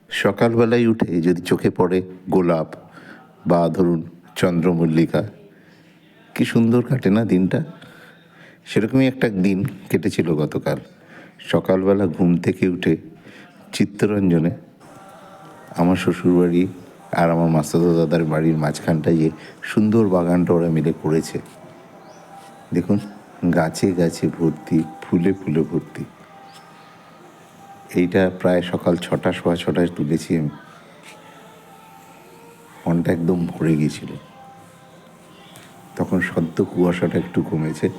সকালবেলায় উঠে যদি চোখে পড়ে গোলাপ বা ধরুন চন্দ্রমল্লিকা, কি সুন্দর কাটে না দিনটা। সেরকমই একটা দিন কেটেছিল গতকাল। সকালবেলা ঘুম থেকে উঠে চিত্তরঞ্জনে আমার শ্বশুরবাড়ি আর আমার মাস্টারদা দাদার বাড়ির মাঝখানটায় যে সুন্দর বাগানটা ওরা মিলে করেছে, দেখুন গাছে গাছে ভর্তি, ফুলে ফুলে ভর্তি। এইটা প্রায় সকাল 6টা, সোয়া 6টায় তুলেছি আমি। মনটা একদম ভরে গিয়েছিল। তখন সদ্য কুয়াশাটা একটু কমেছে।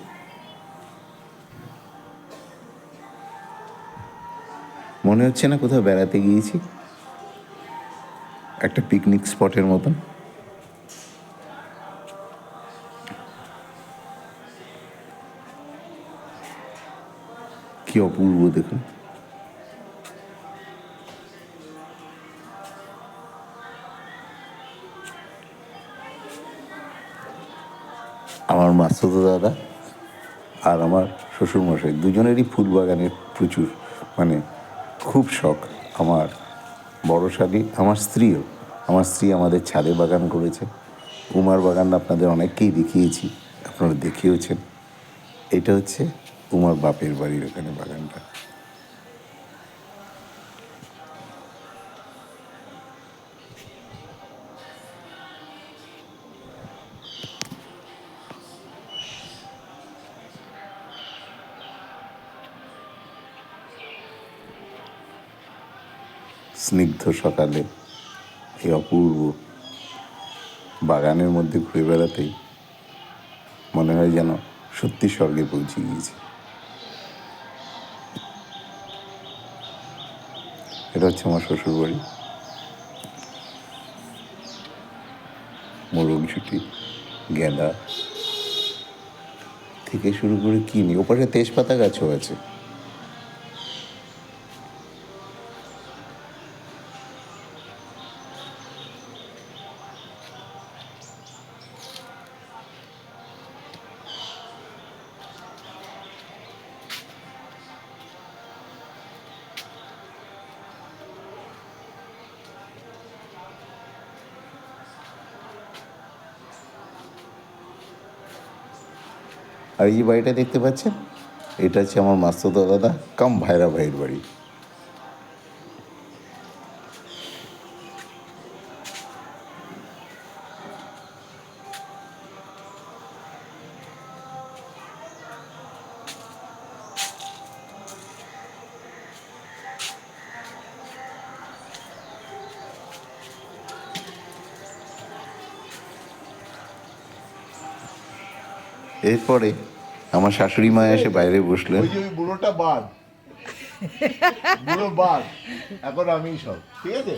মনে হচ্ছে না কোথাও বেড়াতে গিয়েছি, একটা পিকনিক স্পটের মতন। কি অপূর্ব দেখুন। আমার মাস্টারদা দাদা আর আমার শ্বশুরমশাই দুজনেরই ফুল বাগানের প্রচুর, মানে খুব শখ। আমার বড় শালী, আমার স্ত্রীও, আমার স্ত্রী আমাদের ছাদে বাগান করেছে। উমার বাগান আপনাদের অনেককেই দেখিয়েছি, আপনারা দেখিয়েওছেন। এটা হচ্ছে উমার বাপের বাড়ির ওখানে বাগানটা। স্নিগ্ধ সকালে এই অপূর্ব বাগানের মধ্যে ঘুরে বেড়াতেই মনে হয় যেন সত্যি স্বর্গে পৌঁছে গিয়েছি। এটা হচ্ছে আমার শ্বশুরবাড়ি। মোরগঝুটি, গেঁদা থেকে শুরু করে কি নেই, ওপাশে তেজপাতা গাছও আছে। আর এই যে বাড়িটা দেখতে পাচ্ছেন, এটা হচ্ছে আমার মাস্টারদা দাদা কাম ভাইরা ভাইয়ের বাড়ি। এরপরে আমার শাশুড়ি মা এসে বাইরে বসলেন। ওই যে ওই বুড়োটা বাদ, বুড়ো বাদ, এখন আমি সব ঠিক আছে,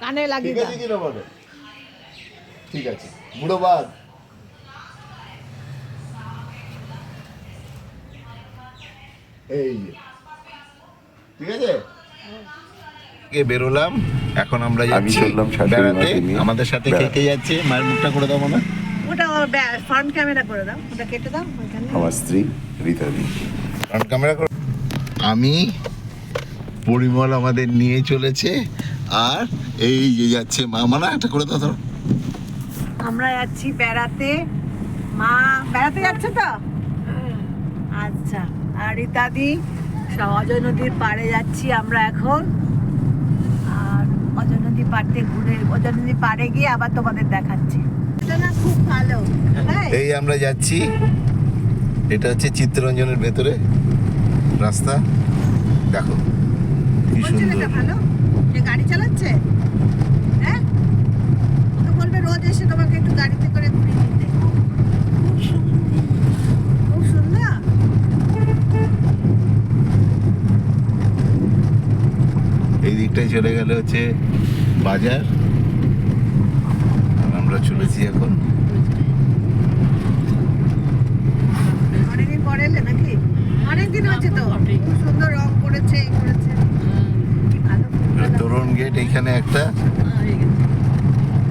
কানে ঠিক লাগিয়ে আছে কিনা বলো? ঠিক আছে, বুড়ো বাদ। এই যে, ঠিক আছে। বেরোলাম, এখন আমরা আমি যাচ্ছি চললাম শাশুড়ি বেড়াতে। মাকে নিয়ে আমাদের সাথে কে বেড়াতে। কে যাচ্ছে? মায়ের মুখটা করে দাও না। ওটা ফ্রন্ট ক্যামেরা করে দাও, ওটা কেটে দাও ওইখানে। আমার স্ত্রী রীতাদি। ফ্রন্ট ক্যামেরা করো। আমি, পরিমল আমাদের নিয়ে চলেছে, আর এই যে যাচ্ছে মা। মানা একটা করে দাও ধরো। আমরা যাচ্ছি বেড়াতে। মা বেড়াতে যাচ্ছে তো? আচ্ছা। আর ইত্যাদি সব অজয় নদীর পাড়ে যাচ্ছি আমরা এখন। আর অজয় নদী পাড়তে ঘুরে, অজয় নদী পাড়ে গিয়ে আবার তোমাদের দেখাচ্ছি। এটা না খুব ভালো, তাই? এই আমরা যাচ্ছি, এটা হচ্ছে চিত্তরঞ্জনের ভেতরে রাস্তা। দেখো কি কোন সুন্দর। ছেলেটা ভালো, যে গাড়ি চালাচ্ছে? হ্যাঁ, ওকে বলবে রোজ এসে তোমাকে একটু গাড়িতে করে ঘুরিয়ে দিতে। খুব সুন্দর। এই দিকটায় চলে গেলে হচ্ছে বাজার, আর আমরা চলেছি এখন। অনেকদিন পরে এলে নাকি? অনেকদিন হচ্ছে তো। খুব সুন্দর রং করেছে, এই করেছে। কি ভালো। তোরণ গেট এইখানে একটা,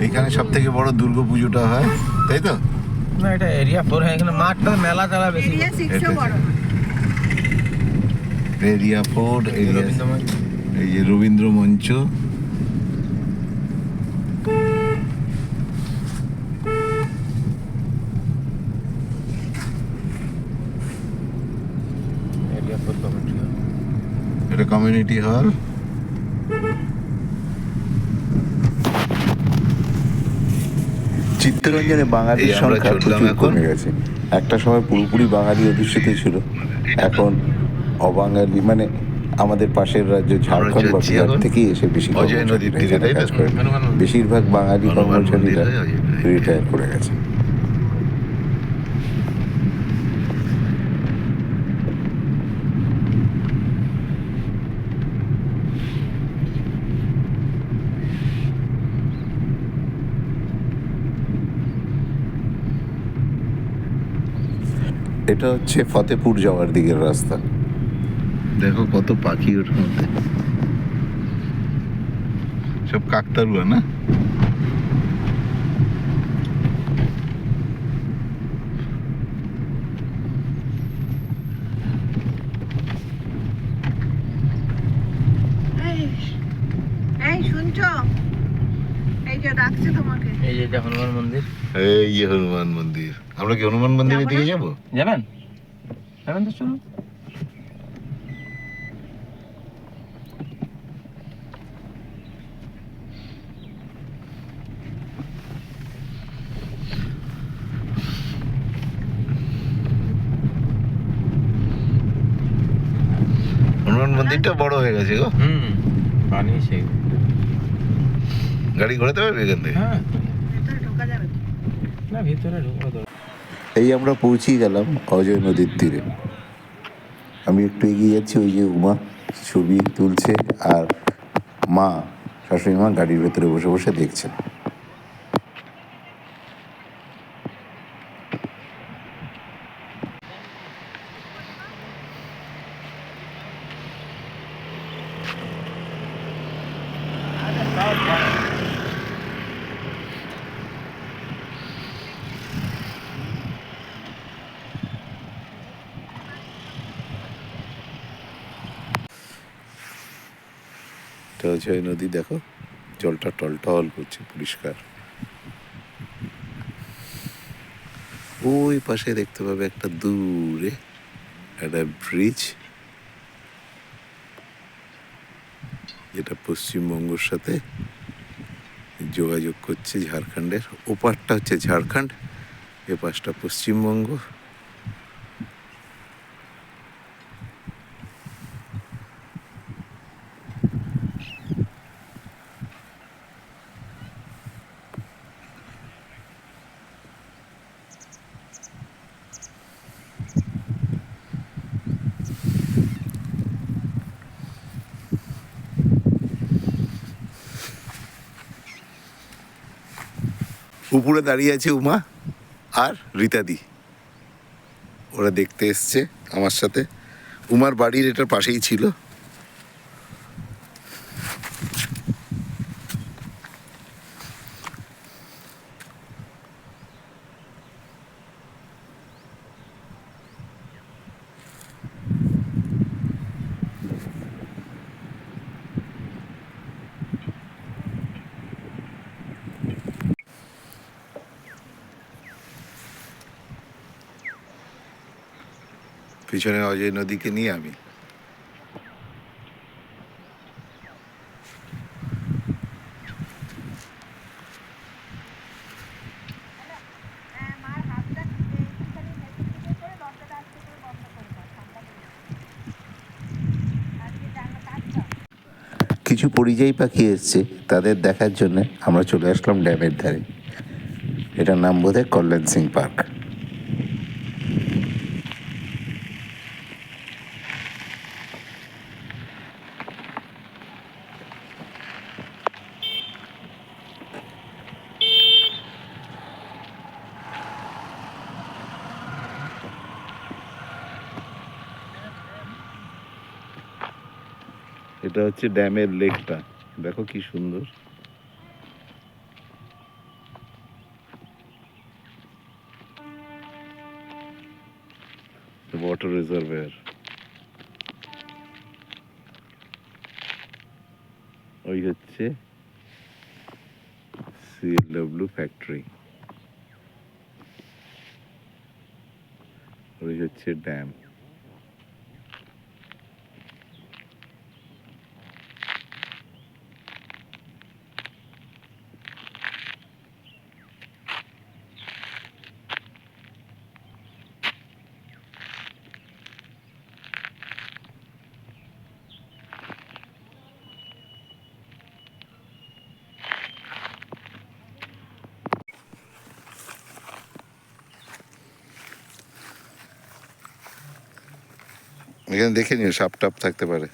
এইখানে সব থেকে বড় দুর্গা পুজোটা হয়, তাই তো? না, এটা এরিয়া 4 হ্যাঁ, এখানে মাঠটা মেলা চালা বেশি। এরিয়া 6 এটা- বড়। এরিয়া 4, এরিয়া রবীন্দ্র এই যে রবীন্দ্র মঞ্চ, এরিয়া 4 কমিটি। এটা কমিউনিটি হল। চিত্তরঞ্জনে বাঙালির এই আমরা সংখ্যা চললাম প্রচুর এখন। কমে গেছে। একটা সময় পুরোপুরি বাঙালি অধ্যুষিত ছিল, এখন অবাঙালি মানে আমাদের পাশের রাজ্য ঝাড়খণ্ড বা যাচ্ছি বিহার এখন থেকেই এসে বেশি অজয় নদীর কর্মচারীরা তীরে, এখানে তাই তো? কাজ করেন। হনুমান মন্দির। বেশিরভাগ বাঙালি হনুমান মন্দির কর্মচারীরা হয় অজয় নদীর তীরে। রিটায়ার করে গেছে। এটা হচ্ছে ফতেপুর যাওয়ার দিকের রাস্তা। দেখো কত পাখি ওর মধ্যে, সব কাকতারুয়া না? এই শুনছো, এই যে ডাকছে তোমাকে। এই যে এটা হনুমান মন্দির। এই যে হনুমান মন্দির। আমরা কি হনুমান মন্দিরের দিকে যাবো? যাবেন? যাবেন তো চলুন। হনুমান মন্দিরটা বড় হয়ে গেছে গো। বানিয়েছে। গাড়ি ঘোরাতে পারবে এখান থেকে? হ্যাঁ, ভেতরে ঢোকা যাবে তো? না ভিতরে ঢুকবো তো। এই আমরা পৌঁছেই গেলাম অজয় নদীর তীরে। আমি একটু এগিয়ে যাচ্ছি, ওই যে উমা ছবি তুলছে আর মা, শাশুড়ি মা গাড়ির ভেতরে বসে বসে দেখছেন। এটা অজয় নদী, দেখো জলটা টলটল করছে, পরিষ্কার। ওই পাশে দেখতে পাবে একটা দূরে একটা ব্রিজ, যেটা পশ্চিমবঙ্গের সাথে যোগাযোগ করছে ঝাড়খণ্ডের। ওপারটা হচ্ছে ঝাড়খণ্ড, এ পাশটা পশ্চিমবঙ্গ। উপরে দাঁড়িয়ে আছে উমা আর রীতাদি, ওরা দেখতে এসছে আমার সাথে। উমার বাড়ির এটার পাশেই ছিল। পিছনে অজয় নদীকে নিয়ে আমি। কিছু পরিযায়ী পাখি এসছে, তাদের দেখার জন্য আমরা চলে আসলাম ড্যামের ধারে। এটার নাম বোধহয় কল্যাণ সিং পার্ক। এটা হচ্ছে ড্যামের লেকটা, দেখো কি সুন্দর। ওয়াটার রিজার্ভেয়ার। ওই হচ্ছে CLW ফ্যাক্টরি, ওই হচ্ছে ড্যাম। এখানে দেখে নিও, সাপ টাপ থাকতে পারে।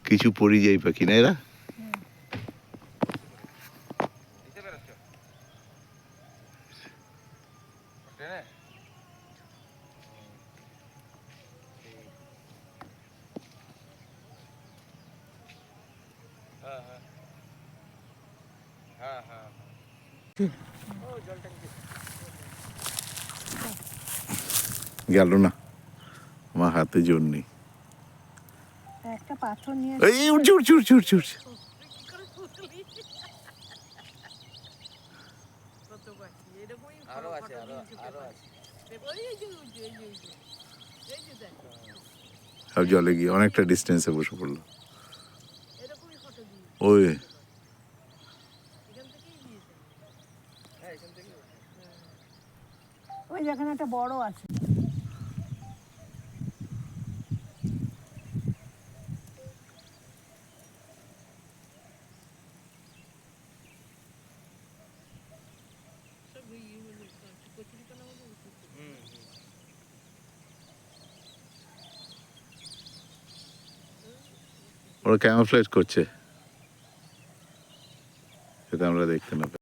কিছু পরিযায়ী পাখি না এরা? গেল না, আমার হাতে জোর নেই। একটা পাথর নিয়ে এই উঠছে উঠছে উঠছে উঠছে উঠছে। আরো আছে, আরো আছে। সব জলে গিয়ে অনেকটা ডিস্টেন্সে বসে পড়লো। ওই ওই যেখানে একটা বড় আছে। ওরা ক্যামোফ্লেজ করছে, সেটা আমরা দেখতে না পাই।